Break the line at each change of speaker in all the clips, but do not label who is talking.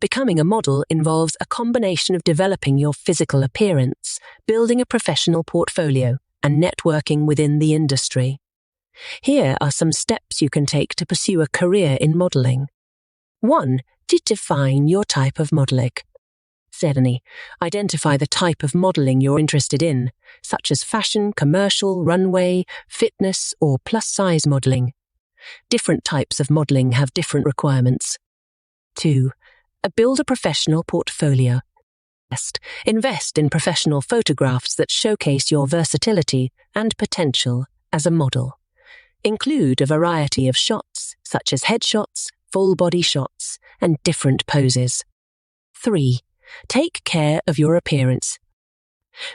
Becoming a model involves a combination of developing your physical appearance, building a professional portfolio, and networking within the industry. Here are some steps you can take to pursue a career in modeling. 1. To define your type of modeling. 2. Identify the type of modeling you're interested in, such as fashion, commercial, runway, fitness, or plus-size modeling. Different types of modeling have different requirements. 2. Build a professional portfolio. Invest in professional photographs that showcase your versatility and potential as a model. Include a variety of shots, such as headshots, full-body shots, and different poses. 3. Take care of your appearance.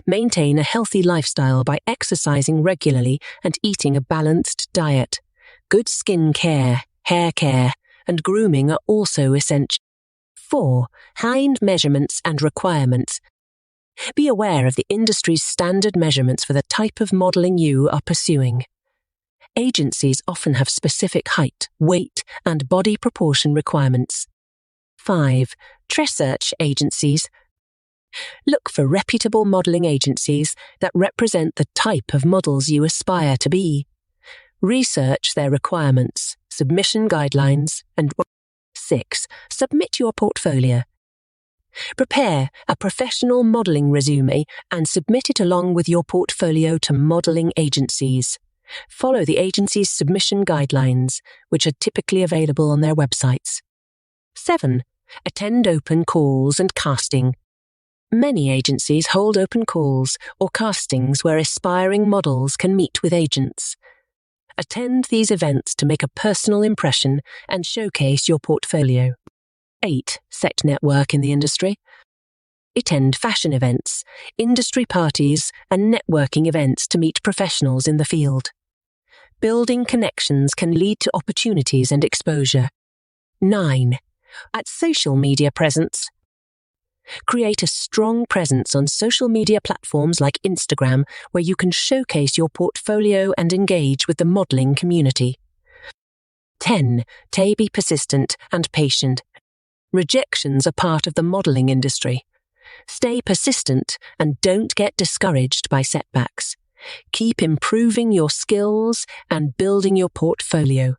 Maintain a healthy lifestyle by exercising regularly and eating a balanced diet. Good skin care, hair care, and grooming are also essential. 4. Find measurements and requirements. Be aware of the industry's standard measurements for the type of modeling you are pursuing. Agencies often have specific height, weight, and body proportion requirements. 5. Research agencies. Look for reputable modeling agencies that represent the type of models you aspire to be. Research their requirements, submission guidelines, and 6. Submit your portfolio. Prepare a professional modeling resume and submit it along with your portfolio to modeling agencies. Follow the agency's submission guidelines, which are typically available on their websites. 7. Attend open calls and casting. Many agencies hold open calls or castings where aspiring models can meet with agents. Attend these events to make a personal impression and showcase your portfolio. 8. Network in the industry. Attend fashion events, industry parties, and networking events to meet professionals in the field. Building connections can lead to opportunities and exposure. 9. At social media presence. Create a strong presence on social media platforms like Instagram, where you can showcase your portfolio and engage with the modeling community. 10. Be persistent and patient. Rejections are part of the modeling industry. Stay persistent and don't get discouraged by setbacks. Keep improving your skills and building your portfolio.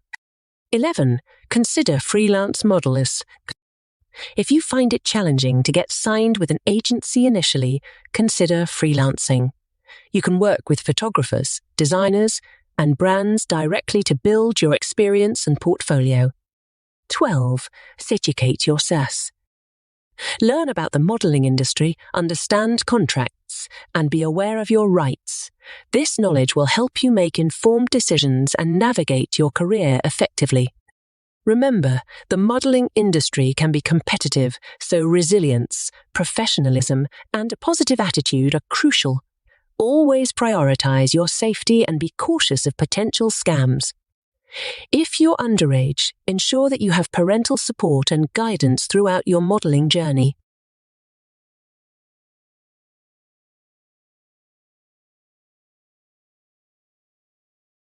11. Consider freelance models. If you find it challenging to get signed with an agency initially, consider freelancing. You can work with photographers, designers, and brands directly to build your experience and portfolio. 12. Educate yourself. Learn about the modeling industry, understand contracts, and be aware of your rights. This knowledge will help you make informed decisions and navigate your career effectively. Remember, the modeling industry can be competitive, so resilience, professionalism, and a positive attitude are crucial. Always prioritize your safety and be cautious of potential scams. If you're underage, ensure that you have parental support and guidance throughout your modeling journey.